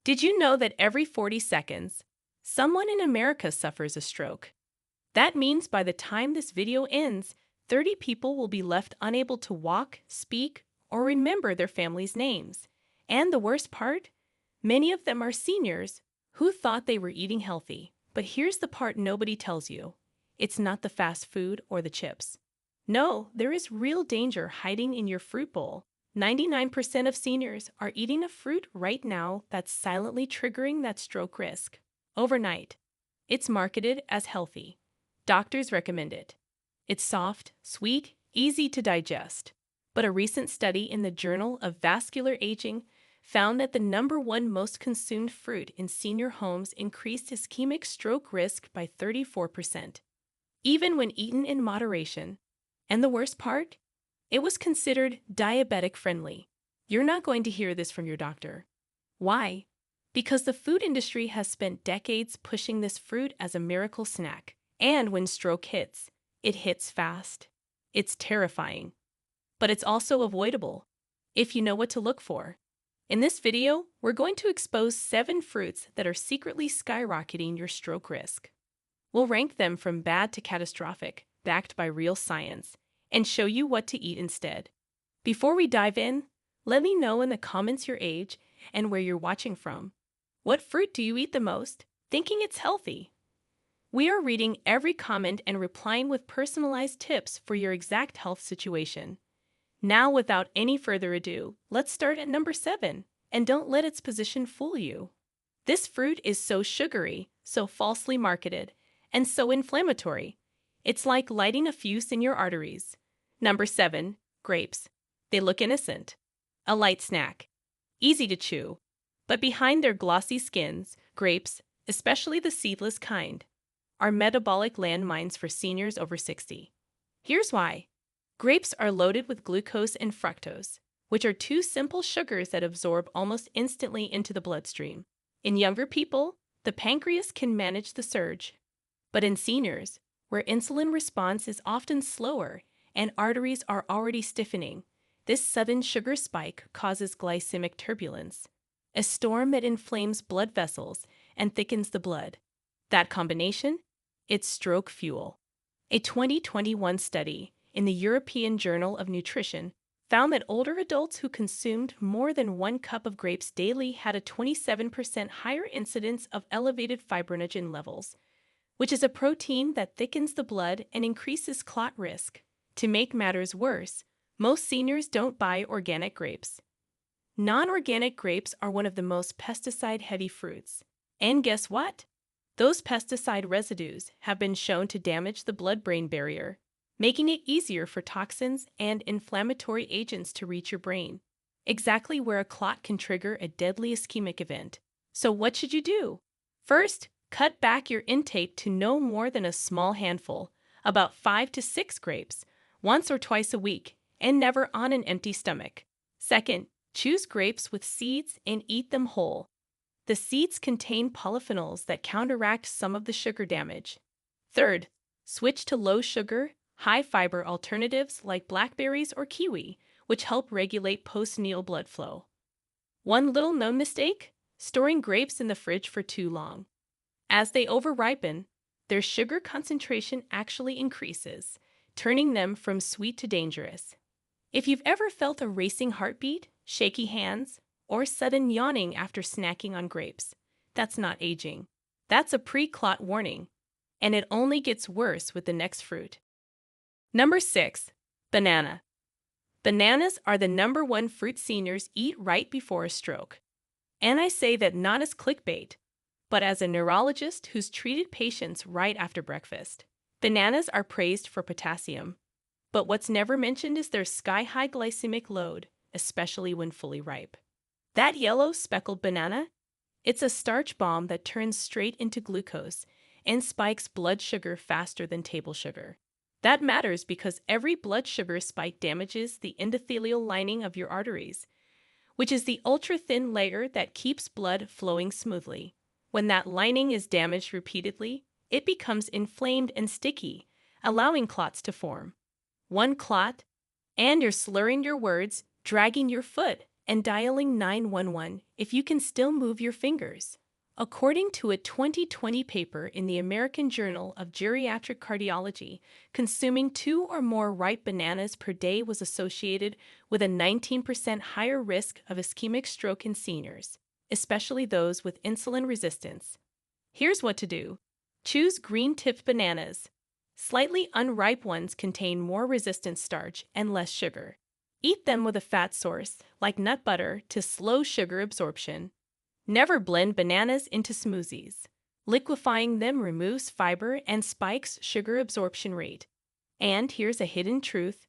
Did you know that every 40 seconds, someone in America suffers a stroke? That means by the time this video ends, 30 people will be left unable to walk, speak, or remember their family's names. And the worst part? Many of them are seniors who thought they were eating healthy. But here's the part nobody tells you. It's not the fast food or the chips. No, there is real danger hiding in your fruit bowl. 99% of seniors are eating a fruit right now that's silently triggering that stroke risk. Overnight. It's marketed as healthy. Doctors recommend it. It's soft, sweet, easy to digest. But a recent study in the Journal of Vascular Aging found that the #1 most consumed fruit in senior homes increased ischemic stroke risk by 34%, even when eaten in moderation. And the worst part? It was considered diabetic-friendly. You're not going to hear this from your doctor. Why? Because the food industry has spent decades pushing this fruit as a miracle snack. And when stroke hits, it hits fast. It's terrifying. But it's also avoidable, if you know what to look for. In this video, we're going to expose 7 fruits that are secretly skyrocketing your stroke risk. We'll rank them from bad to catastrophic, backed by real science, and show you what to eat instead. Before we dive in, let me know in the comments your age and where you're watching from. What fruit do you eat the most, thinking it's healthy? We are reading every comment and replying with personalized tips for your exact health situation. Now, without any further ado, let's start at number 7, and don't let its position fool you. This fruit is so sugary, so falsely marketed, and so inflammatory. It's like lighting a fuse in your arteries. Number 7, grapes. They look innocent. A light snack. Easy to chew. But behind their glossy skins, grapes, especially the seedless kind, are metabolic landmines for seniors over 60. Here's why. Grapes are loaded with glucose and fructose, which are 2 simple sugars that absorb almost instantly into the bloodstream. In younger people, the pancreas can manage the surge. But in seniors, where insulin response is often slower and arteries are already stiffening, this sudden sugar spike causes glycemic turbulence, a storm that inflames blood vessels and thickens the blood. That combination? It's stroke fuel. A 2021 study in the European Journal of Nutrition found that older adults who consumed more than 1 cup of grapes daily had a 27% higher incidence of elevated fibrinogen levels, which is a protein that thickens the blood and increases clot risk. To make matters worse, most seniors don't buy organic grapes. Non-organic grapes are one of the most pesticide-heavy fruits. And guess what? Those pesticide residues have been shown to damage the blood-brain barrier, making it easier for toxins and inflammatory agents to reach your brain, exactly where a clot can trigger a deadly ischemic event. So what should you do? First, cut back your intake to no more than a small handful, about 5 to 6 grapes, once or twice a week, and never on an empty stomach. Second, choose grapes with seeds and eat them whole. The seeds contain polyphenols that counteract some of the sugar damage. Third, switch to low-sugar, high-fiber alternatives like blackberries or kiwi, which help regulate postnasal blood flow. One little known mistake? Storing grapes in the fridge for too long. As they over-ripen, their sugar concentration actually increases, turning them from sweet to dangerous. If you've ever felt a racing heartbeat, shaky hands, or sudden yawning after snacking on grapes, that's not aging. That's a pre-clot warning, and it only gets worse with the next fruit. Number 6, banana. Bananas are the #1 fruit seniors eat right before a stroke. And I say that not as clickbait, but as a neurologist who's treated patients right after breakfast. Bananas are praised for potassium, but what's never mentioned is their sky-high glycemic load, especially when fully ripe. That yellow speckled banana? It's a starch bomb that turns straight into glucose and spikes blood sugar faster than table sugar. That matters because every blood sugar spike damages the endothelial lining of your arteries, which is the ultra-thin layer that keeps blood flowing smoothly. When that lining is damaged repeatedly, it becomes inflamed and sticky, allowing clots to form. One clot, and you're slurring your words, dragging your foot, and dialing 911 if you can still move your fingers. According to a 2020 paper in the American Journal of Geriatric Cardiology, consuming 2 or more ripe bananas per day was associated with a 19% higher risk of ischemic stroke in seniors, especially those with insulin resistance. Here's what to do. Choose green-tipped bananas. Slightly unripe ones contain more resistant starch and less sugar. Eat them with a fat source, like nut butter, to slow sugar absorption. Never blend bananas into smoothies. Liquefying them removes fiber and spikes sugar absorption rate. And here's a hidden truth.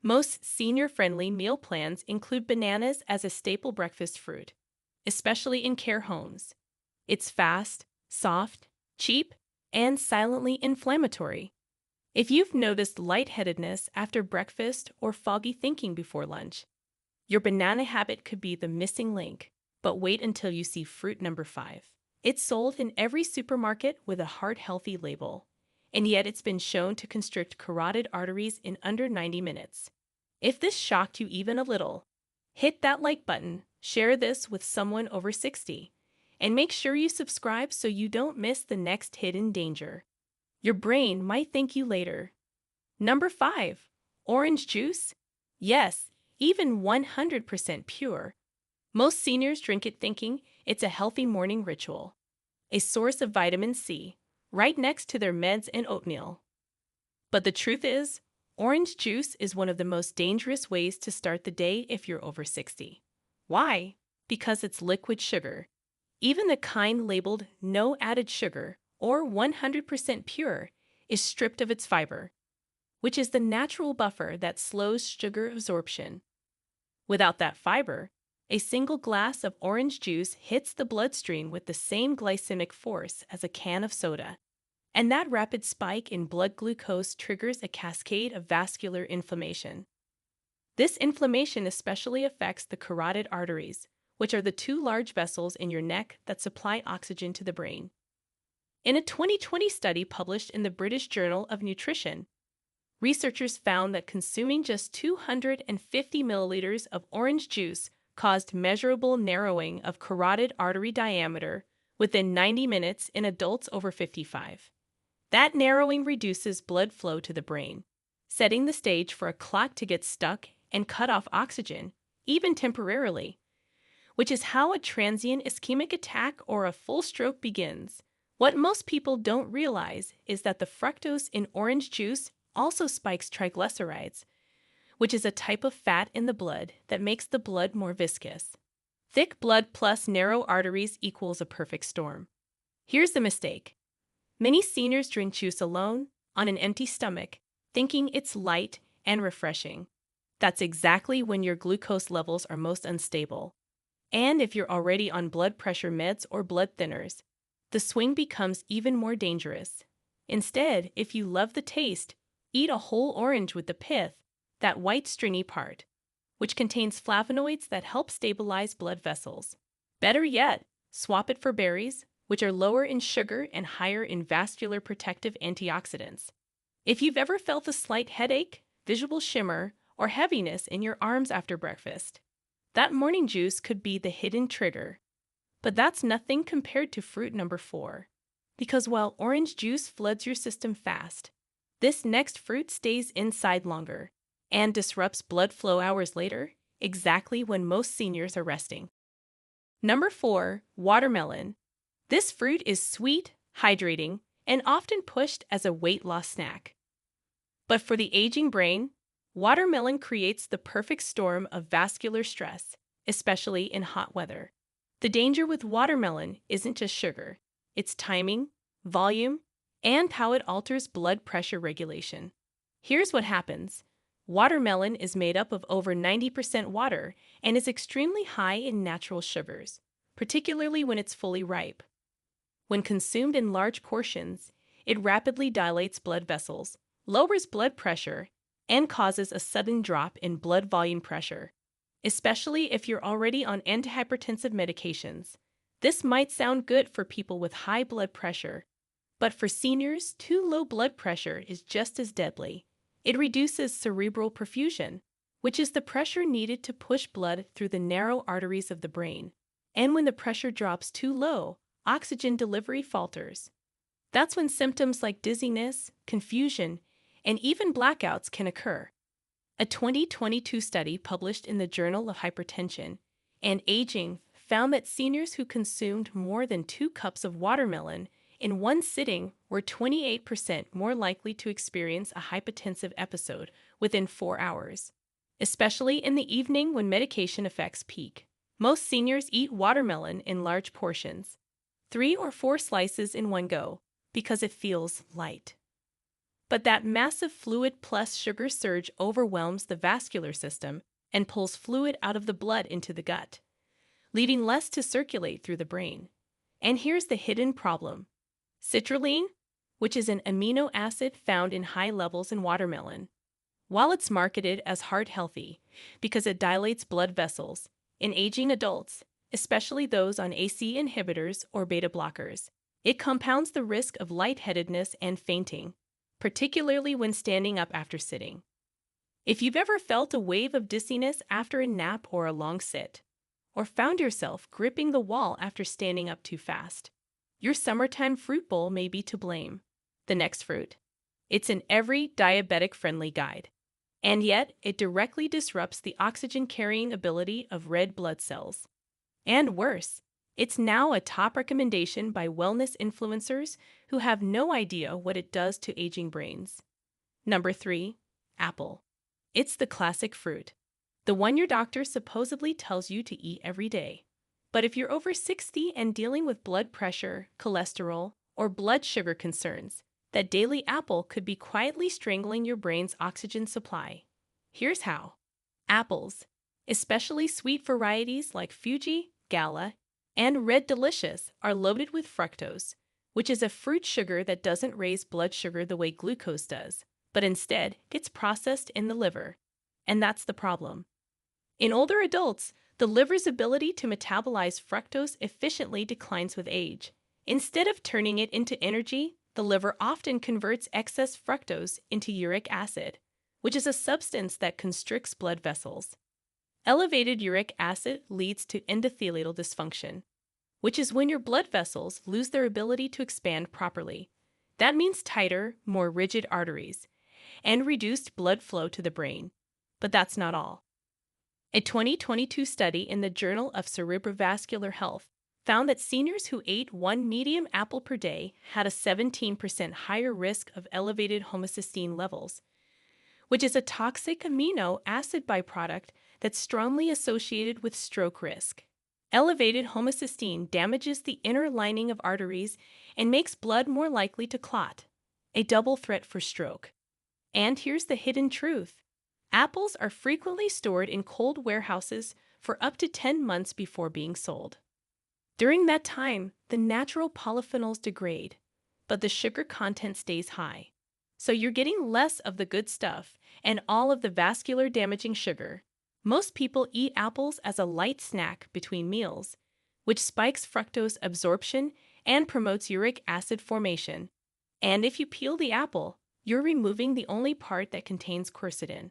Most senior-friendly meal plans include bananas as a staple breakfast fruit, especially in care homes. It's fast, soft, cheap, and silently inflammatory. If you've noticed lightheadedness after breakfast or foggy thinking before lunch, your banana habit could be the missing link. But wait until you see fruit number 5. It's sold in every supermarket with a heart-healthy label, and yet it's been shown to constrict carotid arteries in under 90 minutes. If this shocked you even a little, hit that like button, share this with someone over 60, and make sure you subscribe so you don't miss the next hidden danger. Your brain might thank you later. Number 5. Orange juice? Yes, even 100% pure. Most seniors drink it thinking it's a healthy morning ritual, a source of vitamin C, right next to their meds and oatmeal. But the truth is, orange juice is one of the most dangerous ways to start the day if you're over 60. Why? Because it's liquid sugar. Even the kind labeled no added sugar or 100% pure is stripped of its fiber, which is the natural buffer that slows sugar absorption. Without that fiber, a single glass of orange juice hits the bloodstream with the same glycemic force as a can of soda, and that rapid spike in blood glucose triggers a cascade of vascular inflammation. This inflammation especially affects the carotid arteries, which are the 2 large vessels in your neck that supply oxygen to the brain. In a 2020 study published in the British Journal of Nutrition, researchers found that consuming just 250 milliliters of orange juice caused measurable narrowing of carotid artery diameter within 90 minutes in adults over 55. That narrowing reduces blood flow to the brain, setting the stage for a clot to get stuck and cut off oxygen, even temporarily, which is how a transient ischemic attack or a full stroke begins. What most people don't realize is that the fructose in orange juice also spikes triglycerides, which is a type of fat in the blood that makes the blood more viscous. Thick blood plus narrow arteries equals a perfect storm. Here's the mistake. Many seniors drink juice alone, on an empty stomach, thinking it's light and refreshing. That's exactly when your glucose levels are most unstable. And if you're already on blood pressure meds or blood thinners, the swing becomes even more dangerous. Instead, if you love the taste, eat a whole orange with the pith, that white stringy part, which contains flavonoids that help stabilize blood vessels. Better yet, swap it for berries, which are lower in sugar and higher in vascular protective antioxidants. If you've ever felt a slight headache, visual shimmer, or heaviness in your arms after breakfast, that morning juice could be the hidden trigger. But that's nothing compared to fruit number 4. Because while orange juice floods your system fast, this next fruit stays inside longer and disrupts blood flow hours later, exactly when most seniors are resting. Number 4, watermelon. This fruit is sweet, hydrating, and often pushed as a weight loss snack. But for the aging brain, watermelon creates the perfect storm of vascular stress, especially in hot weather. The danger with watermelon isn't just sugar, it's timing, volume, and how it alters blood pressure regulation. Here's what happens. Watermelon is made up of over 90% water and is extremely high in natural sugars, particularly when it's fully ripe. When consumed in large portions, it rapidly dilates blood vessels, lowers blood pressure, and causes a sudden drop in blood volume pressure, especially if you're already on antihypertensive medications. This might sound good for people with high blood pressure, but for seniors, too low blood pressure is just as deadly. It reduces cerebral perfusion, which is the pressure needed to push blood through the narrow arteries of the brain. And when the pressure drops too low, oxygen delivery falters. That's when symptoms like dizziness, confusion, and even blackouts can occur. A 2022 study published in the Journal of Hypertension and Aging found that seniors who consumed more than 2 cups of watermelon in one sitting were 28% more likely to experience a hypotensive episode within 4 hours, especially in the evening when medication effects peak. Most seniors eat watermelon in large portions, 3 or 4 slices in one go, because it feels light. But that massive fluid plus sugar surge overwhelms the vascular system and pulls fluid out of the blood into the gut, leaving less to circulate through the brain. And here's the hidden problem. Citrulline, which is an amino acid found in high levels in watermelon, while it's marketed as heart-healthy because it dilates blood vessels, in aging adults, especially those on ACE inhibitors or beta blockers, it compounds the risk of lightheadedness and fainting, particularly when standing up after sitting. If you've ever felt a wave of dizziness after a nap or a long sit, or found yourself gripping the wall after standing up too fast, your summertime fruit bowl may be to blame. The next fruit. It's in every diabetic-friendly guide. And yet, it directly disrupts the oxygen-carrying ability of red blood cells. And worse, it's now a top recommendation by wellness influencers who have no idea what it does to aging brains. Number 3. Apple. It's the classic fruit, the one your doctor supposedly tells you to eat every day. But if you're over 60 and dealing with blood pressure, cholesterol, or blood sugar concerns, that daily apple could be quietly strangling your brain's oxygen supply. Here's how. Apples, especially sweet varieties like Fuji, Gala, and Red Delicious, are loaded with fructose, which is a fruit sugar that doesn't raise blood sugar the way glucose does, but instead gets processed in the liver. And that's the problem. In older adults, the liver's ability to metabolize fructose efficiently declines with age. Instead of turning it into energy, the liver often converts excess fructose into uric acid, which is a substance that constricts blood vessels. Elevated uric acid leads to endothelial dysfunction, which is when your blood vessels lose their ability to expand properly. That means tighter, more rigid arteries, and reduced blood flow to the brain. But that's not all. A 2022 study in the Journal of Cerebrovascular Health found that seniors who ate 1 medium apple per day had a 17% higher risk of elevated homocysteine levels, which is a toxic amino acid byproduct that's strongly associated with stroke risk. Elevated homocysteine damages the inner lining of arteries and makes blood more likely to clot, a double threat for stroke. And here's the hidden truth. Apples are frequently stored in cold warehouses for up to 10 months before being sold. During that time, the natural polyphenols degrade, but the sugar content stays high. So you're getting less of the good stuff and all of the vascular damaging sugar. Most people eat apples as a light snack between meals, which spikes fructose absorption and promotes uric acid formation. And if you peel the apple, you're removing the only part that contains quercetin,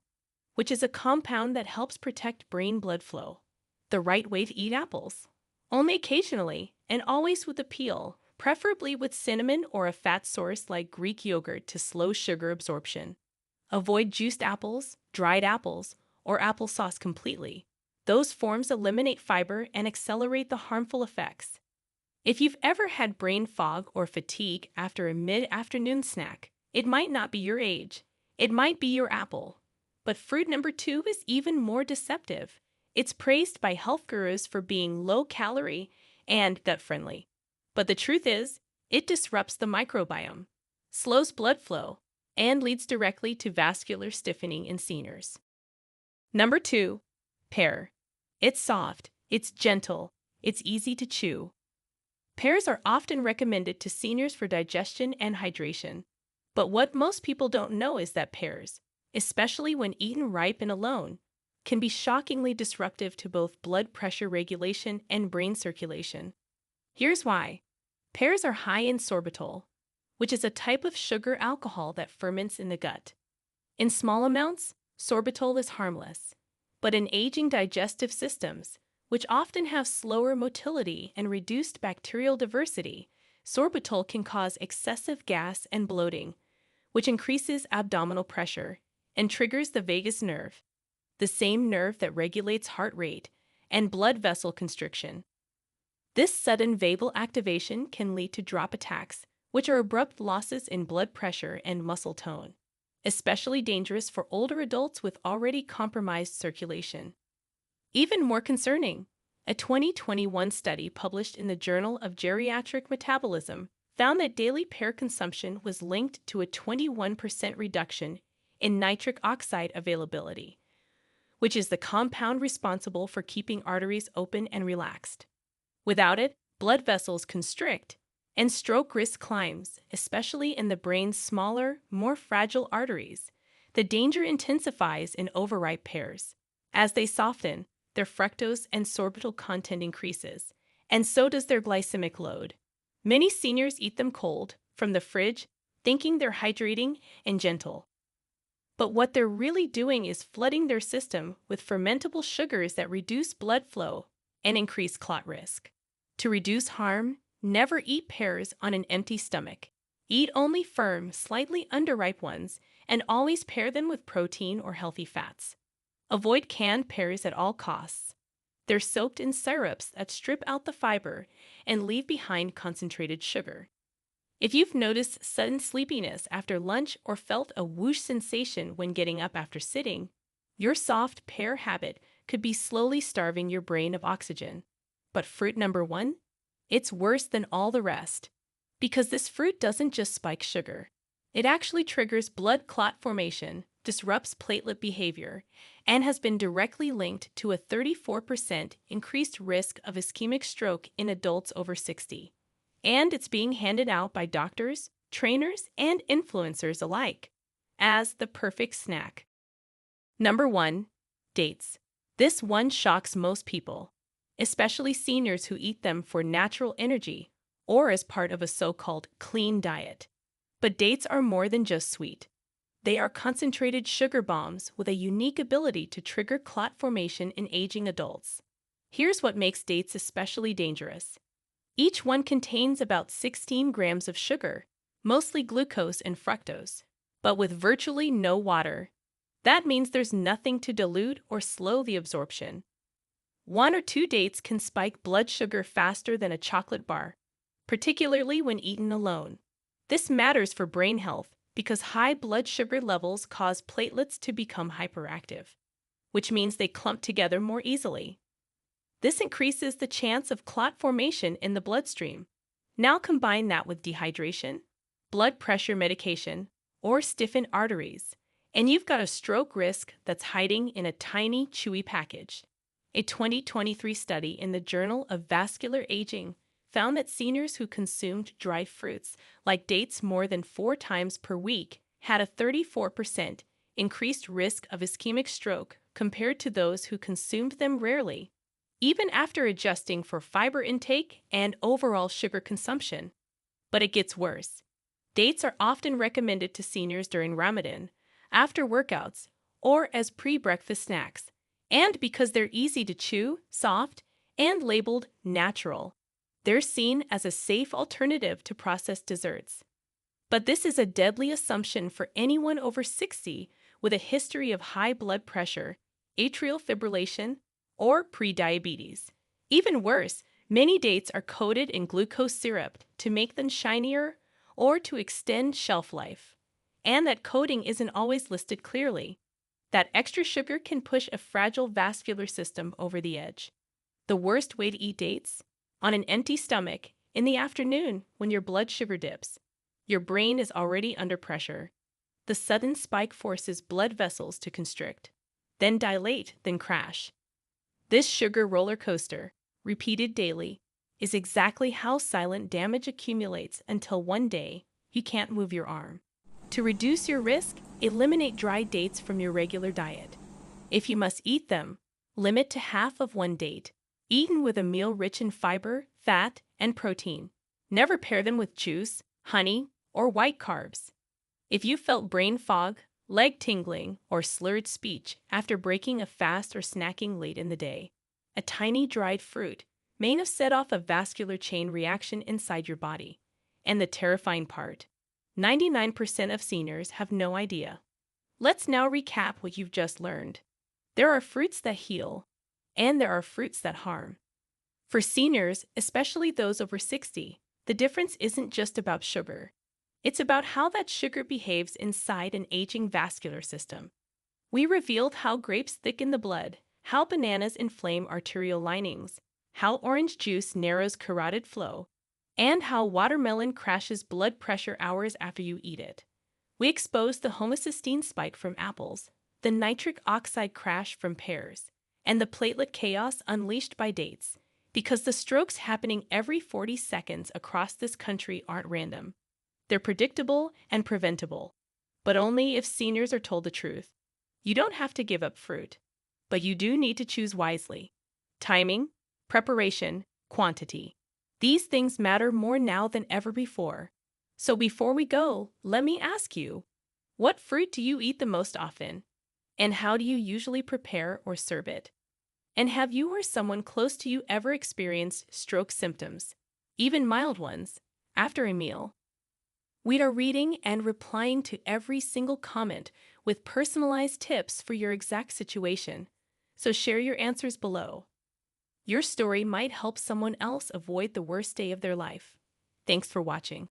which is a compound that helps protect brain blood flow. The right way to eat apples. Only occasionally, and always with a peel, preferably with cinnamon or a fat source like Greek yogurt to slow sugar absorption. Avoid juiced apples, dried apples, or applesauce completely. Those forms eliminate fiber and accelerate the harmful effects. If you've ever had brain fog or fatigue after a mid-afternoon snack, it might not be your age. It might be your apple. But fruit number 2 is even more deceptive. It's praised by health gurus for being low-calorie and gut-friendly. But the truth is, it disrupts the microbiome, slows blood flow, and leads directly to vascular stiffening in seniors. Number 2. Pear. It's soft, it's gentle, it's easy to chew. Pears are often recommended to seniors for digestion and hydration. But what most people don't know is that pears, especially when eaten ripe and alone, can be shockingly disruptive to both blood pressure regulation and brain circulation. Here's why. Pears are high in sorbitol, which is a type of sugar alcohol that ferments in the gut. In small amounts, sorbitol is harmless, But in aging digestive systems, which often have slower motility and reduced bacterial diversity, sorbitol can cause excessive gas and bloating, which increases abdominal pressure and triggers the vagus nerve, the same nerve that regulates heart rate and blood vessel constriction. This sudden vagal activation can lead to drop attacks, which are abrupt losses in blood pressure and muscle tone, especially dangerous for older adults with already compromised circulation. Even more concerning, a 2021 study published in the Journal of Geriatric Metabolism found that daily pear consumption was linked to a 21% reduction in nitric oxide availability, which is the compound responsible for keeping arteries open and relaxed. Without it, blood vessels constrict, and stroke risk climbs, especially in the brain's smaller, more fragile arteries. The danger intensifies in overripe pears. As they soften, their fructose and sorbitol content increases, and so does their glycemic load. Many seniors eat them cold, from the fridge, thinking they're hydrating and gentle. But what they're really doing is flooding their system with fermentable sugars that reduce blood flow and increase clot risk. To reduce harm, never eat pears on an empty stomach. Eat only firm, slightly underripe ones, and always pair them with protein or healthy fats. Avoid canned pears at all costs. They're soaked in syrups that strip out the fiber and leave behind concentrated sugar. If you've noticed sudden sleepiness after lunch or felt a whoosh sensation when getting up after sitting, your soft pear habit could be slowly starving your brain of oxygen. But fruit number 1? It's worse than all the rest. Because this fruit doesn't just spike sugar. It actually triggers blood clot formation, disrupts platelet behavior, and has been directly linked to a 34% increased risk of ischemic stroke in adults over 60. And it's being handed out by doctors, trainers, and influencers alike as the perfect snack. Number 1, dates. This one shocks most people, especially seniors who eat them for natural energy or as part of a so-called clean diet. But dates are more than just sweet. They are concentrated sugar bombs with a unique ability to trigger clot formation in aging adults. Here's what makes dates especially dangerous. Each one contains about 16 grams of sugar, mostly glucose and fructose, but with virtually no water. That means there's nothing to dilute or slow the absorption. 1 or 2 dates can spike blood sugar faster than a chocolate bar, particularly when eaten alone. This matters for brain health because high blood sugar levels cause platelets to become hyperactive, which means they clump together more easily. This increases the chance of clot formation in the bloodstream. Now combine that with dehydration, blood pressure medication, or stiffened arteries, and you've got a stroke risk that's hiding in a tiny, chewy package. A 2023 study in the Journal of Vascular Aging found that seniors who consumed dry fruits, like dates, more than 4 times per week had a 34% increased risk of ischemic stroke compared to those who consumed them rarely, even after adjusting for fiber intake and overall sugar consumption. But it gets worse. Dates are often recommended to seniors during Ramadan, after workouts, or as pre-breakfast snacks, and because they're easy to chew, soft, and labeled natural, they're seen as a safe alternative to processed desserts. But this is a deadly assumption for anyone over 60 with a history of high blood pressure, atrial fibrillation, or prediabetes. Even worse, many dates are coated in glucose syrup to make them shinier or to extend shelf life. And that coating isn't always listed clearly. That extra sugar can push a fragile vascular system over the edge. The worst way to eat dates? On an empty stomach, in the afternoon when your blood sugar dips. Your brain is already under pressure. The sudden spike forces blood vessels to constrict, then dilate, then crash. This sugar roller coaster, repeated daily, is exactly how silent damage accumulates until one day you can't move your arm. To reduce your risk, eliminate dried dates from your regular diet. If you must eat them, limit to half of one date, eaten with a meal rich in fiber, fat, and protein. Never pair them with juice, honey, or white carbs. If you felt brain fog, leg tingling, or slurred speech after breaking a fast or snacking late in the day. A tiny dried fruit may have set off a vascular chain reaction inside your body. And the terrifying part, 99% of seniors have no idea. Let's now recap what you've just learned. There are fruits that heal, and there are fruits that harm. For seniors, especially those over 60, the difference isn't just about sugar. It's about how that sugar behaves inside an aging vascular system. We revealed how grapes thicken the blood, how bananas inflame arterial linings, how orange juice narrows carotid flow, and how watermelon crashes blood pressure hours after you eat it. We exposed the homocysteine spike from apples, the nitric oxide crash from pears, and the platelet chaos unleashed by dates, because the strokes happening every 40 seconds across this country aren't random. They're predictable and preventable, but only if seniors are told the truth. You don't have to give up fruit, but you do need to choose wisely. Timing, preparation, quantity. These things matter more now than ever before. So before we go, let me ask you, what fruit do you eat the most often? And how do you usually prepare or serve it? And have you or someone close to you ever experienced stroke symptoms, even mild ones, after a meal? We are reading and replying to every single comment with personalized tips for your exact situation, so share your answers below. Your story might help someone else avoid the worst day of their life. Thanks for watching.